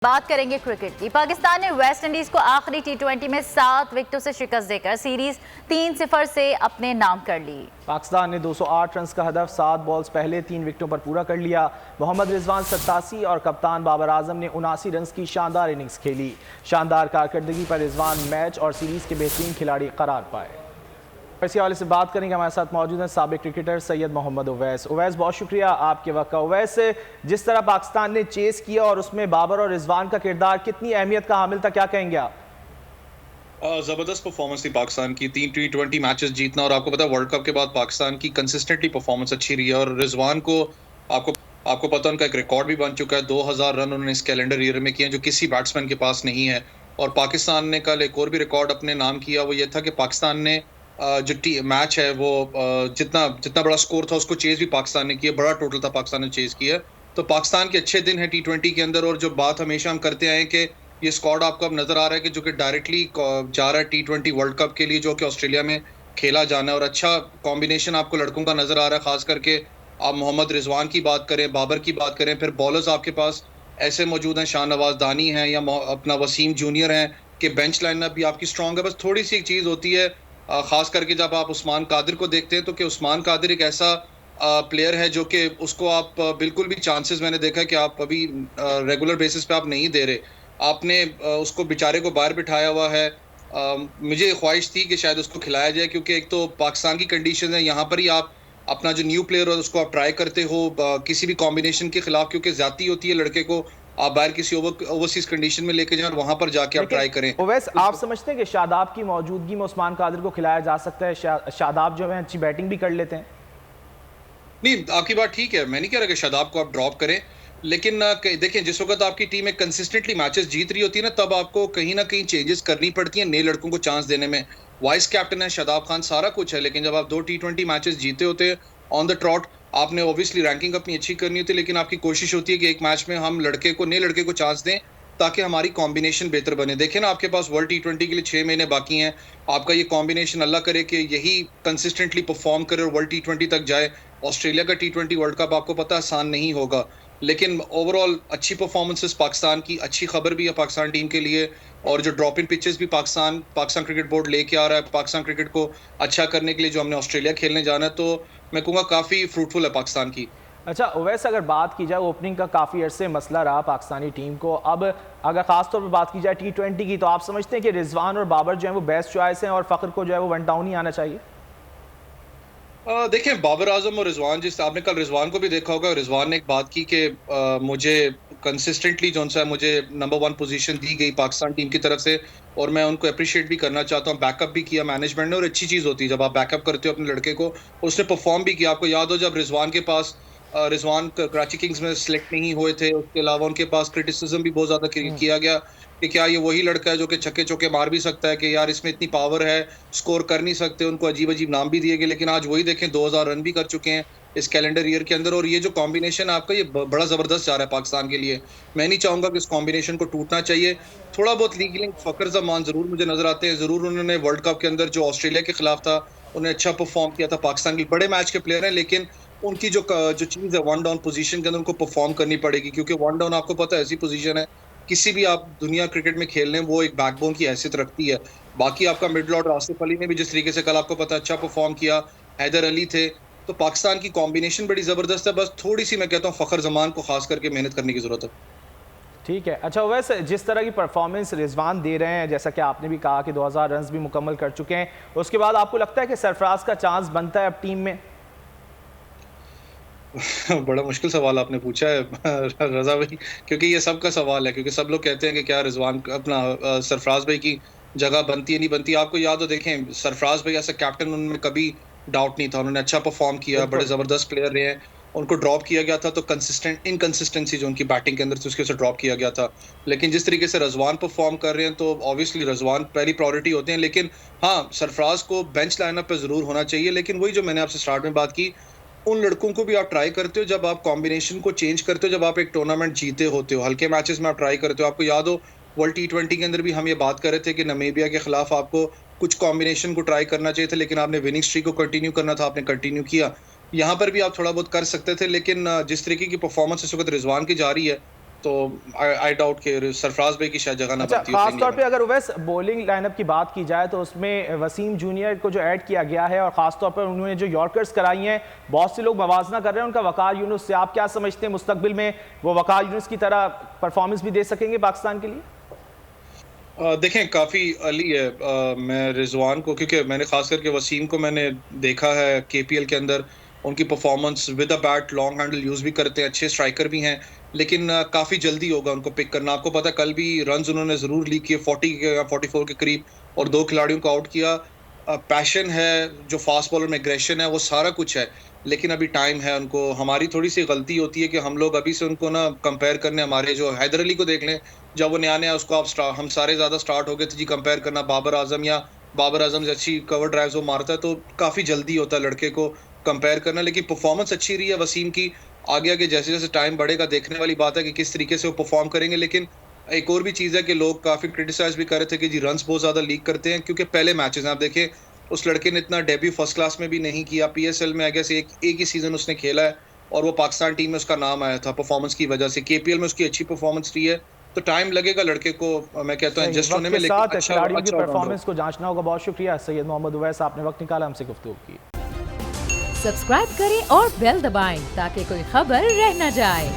बात करेंगे क्रिकेट की। पाकिस्तान ने वेस्ट इंडीज को आखिरी टी20 में 7 विकेटों से शिकस्त देकर सीरीज 3-0 से अपने नाम कर ली। पाकिस्तान ने 208 रन का हदफ 7 बॉल्स पहले 3 विकेटों पर पूरा कर लिया। मोहम्मद रिजवान 87 और कप्तान बाबर आजम ने 79 रन की शानदार इनिंग्स खेली। शानदार कारकर्दगी पर रिजवान मैच और सीरीज के बेहतरीन खिलाड़ी करार पाए। इसी हवाले से बात करेंगे, हमारे साथ मौजूद हैं साबिक क्रिकेटर सैयद मोहम्मद उवैस। उवैस, बहुत शुक्रिया आपके वक्त का। उवैस, जिस तरह पाकिस्तान ने चेस किया और उसमें बाबर और रिजवान का किरदार कितनी अहमियत का हामिल था, क्या कहेंगे आप? जबरदस्त परफॉर्मेंस थी पाकिस्तान की, 3 T20 मैचेस जीतना। और आपको पता है वर्ल्ड कप के बाद पाकिस्तान की कंसिस्टेंटली परफॉर्मेंस अच्छी रही है। और रिजवान को आपको पता है उनका एक रिकॉर्ड भी बन चुका है, 2000 रन उन्होंने इस कैलेंडर ईयर में किए जो किसी बैट्समैन के पास नहीं है। और पाकिस्तान ने कल एक और भी रिकॉर्ड अपने नाम किया, वो ये था कि पाकिस्तान ने जो मैच है वो जितना बड़ा स्कोर था उसको चेज भी पाकिस्तान ने किया, बड़ा टोटल था पाकिस्तान ने चेज किया। तो पाकिस्तान के अच्छे दिन है T20 के अंदर। और जो बात हमेशा हम करते आए कि ये स्क्वाड आपको अब नजर आ रहा है कि जो कि डायरेक्टली जा रहा है T20 वर्ल्ड कप के लिए, जो कि ऑस्ट्रेलिया में खेला जाना है। और अच्छा कॉम्बिनेशन आपको लड़कों का नजर आ रहा है, खास करके आप मोहम्मद रिजवान की बात करें, बाबर की बात करें, फिर बॉलर्स आपके पास ऐसे मौजूद हैं, शाहनवाज दानी हैं या अपना वसीम जूनियर हैं कि बेंच लाइनअप भी आपकी स्ट्रांग है। बस थोड़ी सी एक चीज होती है, खास करके जब आप उस्मान कादिर को देखते हैं, तो कि उस्मान कादिर एक ऐसा प्लेयर है जो कि उसको आप बिल्कुल भी चांसेस, मैंने देखा कि आप अभी रेगुलर बेसिस पे आप नहीं दे रहे। आपने उसको बेचारे को बाहर बिठाया हुआ है। मुझे ख्वाहिश थी कि शायद उसको खिलाया जाए, क्योंकि एक तो पाकिस्तान की कंडीशन है, यहाँ पर ही आप अपना जो न्यू प्लेयर हो उसको आप ट्राई करते हो किसी भी कॉम्बिनेशन के खिलाफ, क्योंकि ज्यादा होती है लड़के को आप बाहर किसी ओवरसीज कंडीशन में लेके जाएं, वहां पर जाके आप ट्राई करें। वैसे आप समझते हैं कि शादाब की मौजूदगी में उस्मान कादिर को खिलाया जा सकता है? शादाब जो है अच्छी बैटिंग भी कर लेते हैं। नहीं, आपकी बात ठीक है, मैं नहीं कह रहा कि शादाब को आप ड्रॉप करें, लेकिन देखें जिस वक्त आपकी टीम एक कंसिस्टेंटली मैचेस जीत रही होती है ना, तब आपको कहीं ना कहीं चेंजेस करनी पड़ती हैं नए लड़कों को चांस देने में। वाइस कैप्टन है शादाब खान, सारा कुछ है, लेकिन जब आप 2 T20 मैचेस जीते होते हैं ऑन द ट्रॉट, आपने ऑब्वियसली रैंकिंग अपनी अच्छी करनी होती है, लेकिन आपकी कोशिश होती है कि एक मैच में हम नए लड़के को चांस दें ताकि हमारी कॉम्बिनेशन बेहतर बने। देखें ना, आपके पास वर्ल्ड T20 के लिए 6 महीने बाकी हैं। आपका ये कॉम्बिनेशन अल्लाह करे कि यही कंसिस्टेंटली परफॉर्म करे और वर्ल्ड T20 तक जाए। ऑस्ट्रेलिया का T20 वर्ल्ड कप आपको पता है आसान नहीं होगा, लेकिन ओवरऑल अच्छी परफॉर्मेंसेस पाकिस्तान की, अच्छी खबर भी है पाकिस्तान टीम के लिए। और जो ड्रॉप इन पिचेस भी पाकिस्तान क्रिकेट बोर्ड लेके आ रहा है पाकिस्तान क्रिकेट को अच्छा करने के लिए, जो हमने ऑस्ट्रेलिया खेलने जाना है, तो मैं कहूँगा काफ़ी फ्रूटफुल है पाकिस्तान की। अच्छा वैसे अगर बात की जाए, ओपनिंग का काफ़ी अरसे मसला रहा पाकिस्तानी टीम को। अब अगर खास तौर पर बात की जाए T20 की, तो आप समझते हैं कि रिजवान और बाबर जो है वो बेस्ट चॉइस हैं और फ़खर को जो है वो वन डाउन ही आना चाहिए? देखें, बाबर आजम और रिजवान, जिस आपने कल रिजवान को भी देखा होगा, रिजवान ने एक बात की कि मुझे कंसिस्टेंटली जो है मुझे नंबर 1 पोजीशन दी गई पाकिस्तान टीम की तरफ से, और मैं उनको अप्रिशिएट भी करना चाहता हूँ। बैकअप भी किया मैनेजमेंट ने, और अच्छी चीज़ होती है जब आप बैकअप करते हो अपने लड़के को। उसने परफॉर्म भी किया। आपको याद हो जब रिजवान के पास रिजवान कराची किंग्स में सिलेक्ट नहीं हुए थे, उसके अलावा उनके पास क्रिटिसिज्म भी बहुत ज़्यादा किया गया कि क्या ये वही लड़का है जो कि छक्के चौके मार भी सकता है, कि यार इसमें इतनी पावर है, स्कोर कर नहीं सकते। उनको अजीब अजीब नाम भी दिए गए, लेकिन आज वही देखें 2000 रन भी कर चुके हैं इस कैलेंडर ईयर के अंदर। और ये जो कॉम्बिनेशन है आपका, ये बड़ा ज़बरदस्त जा रहा है पाकिस्तान के लिए। मैं नहीं चाहूँगा कि इस कॉम्बिनेशन को टूटना चाहिए। थोड़ा बहुत लीगलिंग फ़खर ज़मान ज़रूर मुझे नज़र आते हैं। ज़रूर उन्होंने वर्ल्ड कप के अंदर जो ऑस्ट्रेलिया के खिलाफ था, उन्होंने अच्छा परफॉर्म किया था। पाकिस्तान के बड़े मैच के प्लेयर हैं, लेकिन उनकी जो चीज़ है वन डाउन पोजीशन के अंदर उनको परफॉर्म करनी पड़ेगी, क्योंकि वन डाउन आपको पता है ऐसी पोजीशन है, किसी भी आप दुनिया क्रिकेट में खेल लें, वो एक बैकबोन की हैसियत रखती है। बाकी आपका मिडल ऑर्डर आसिफ अली ने भी जिस तरीके से कल आपको पता अच्छा परफॉर्म किया, हैदर अली थे, तो पाकिस्तान की कॉम्बिनेशन बड़ी ज़बरदस्त है। बस थोड़ी सी मैं कहता हूँ फ़खर ज़मान को खास करके मेहनत करने की ज़रूरत है। ठीक है। अच्छा वैसे जिस तरह की परफॉर्मेंस रिजवान दे रहे हैं, जैसा कि आपने भी कहा कि 2000 रन भी मुकम्मल कर चुके हैं, उसके बाद आपको लगता है कि सरफराज का चांस बनता है अब टीम में? बड़ा मुश्किल सवाल आपने पूछा है रजा भाई, क्योंकि ये सबका सवाल है, क्योंकि सब लोग कहते हैं कि क्या रिजवान अपना सरफराज भाई की जगह बनती है नहीं बनती। आपको याद हो, देखें सरफराज भाई ऐसा कैप्टन, उनमें कभी डाउट नहीं था, उन्होंने अच्छा परफॉर्म किया, बड़े ज़बरदस्त प्लेयर रहे हैं। उनको ड्रॉप किया गया था तो इनकंसिस्टेंसी जो उनकी बैटिंग के अंदर थी उसके से ड्रॉप किया गया था। लेकिन जिस तरीके से रिजवान परफॉर्म कर रहे हैं, तो ऑब्वियसली रिजवान पहली प्रायोरिटी होते हैं। लेकिन हाँ, सरफराज को बेंच लाइनअप पे ज़रूर होना चाहिए। लेकिन वही जो मैंने आपसे स्टार्ट में बात की, उन लड़कों को भी आप ट्राई करते हो जब आप कॉम्बिनेशन को चेंज करते हो, जब आप एक टूर्नामेंट जीते होते हो, हल्के मैचेस में आप ट्राई करते हो। आपको याद हो वर्ल्ड T20 के अंदर भी हम ये बात कर रहे थे कि नामीबिया के खिलाफ आपको कुछ कॉम्बिनेशन को ट्राई करना चाहिए था, लेकिन आपने विनिंग स्ट्रीक को कंटिन्यू करना था, आपने कंटिन्यू किया। यहाँ पर भी आप थोड़ा बहुत कर सकते थे, लेकिन जिस तरीके की परफॉर्मेंस इस वक्त रिजवान की जा रही है, तो आई डाउट कि सरफराज भाई की शायद जगह ना अच्छा, बनती खास तौर पे अगर उवैस बॉलिंग लाइनअप की बात की जाए तो उसमें वसीम जूनियर को जो ऐड किया गया है और खास तौर पर उन्होंने जो यॉर्कर्स कराई हैं, बहुत से लोग मवाजना कर रहे हैं उनका वकार यूनुस से। आप क्या समझते हैं मुस्तकबिल में वो वकार यूनुस की तरह परफॉर्मेंस भी दे सकेंगे पाकिस्तान के लिए? देखें काफ़ी अर्ली है। मैं रिजवान को, क्योंकि मैंने खास करके वसीम को मैंने देखा है केपीएल के अंदर, उनकी performance with a bat long handle use भी करते हैं, अच्छे स्ट्राइकर भी हैं, लेकिन काफ़ी जल्दी होगा उनको पिक करना। आपको पता है कल भी रन्स उन्होंने ज़रूर लीक किए 40 के या 44 के करीब और 2 खिलाड़ियों को आउट किया। पैशन है, जो फास्ट बॉलर में एग्रेशन है, वो सारा कुछ है, लेकिन अभी टाइम है उनको। हमारी थोड़ी सी गलती होती है कि हम लोग अभी से उनको ना कंपेयर करने, हमारे जो हैदर अली को देख लें, जब वो नया उसको आप हम सारे ज़्यादा स्टार्ट हो गए थे जी कंपेयर करना बाबर आजम, या बाबर आजम से अच्छी कवर ड्राइव्स वो मारता है, तो काफ़ी जल्दी होता है लड़के को कंपेयर करना। लेकिन परफॉर्मेंस अच्छी रही है वसीम की। आगे आगे जैसे जैसे टाइम बढ़ेगा देखने वाली बात है कि किस तरीके से वो परफॉर्म करेंगे। लेकिन एक और भी चीज़ है कि लोग काफ़ी क्रिटिसाइज भी कर रहे थे कि जी रन्स बहुत ज़्यादा लीक करते हैं, क्योंकि पहले मैचेस हैं। आप देखें उस लड़के ने इतना डेब्यू फर्स्ट क्लास में भी नहीं किया, पीएसएल में आई गेस एक ही सीजन उसने खेला है और वो पाकिस्तान टीम में उसका नाम आया था परफॉर्मेंस की वजह से। केपीएल में उसकी अच्छी परफॉर्मेंस रही है, तो टाइम लगेगा लड़के को, मैं कहता हूं एडजस्ट होने में, लेकिन साथ अच्छा खिलाड़ियों की अच्छा परफॉर्मेंस को जांचना होगा। बहुत शुक्रिया सैयद मोहम्मद उवैस, आपने वक्त निकाला हमसे गुफ्तगू की। सब्सक्राइब करें और बेल दबाएं ताकि कोई खबर रह न जाए।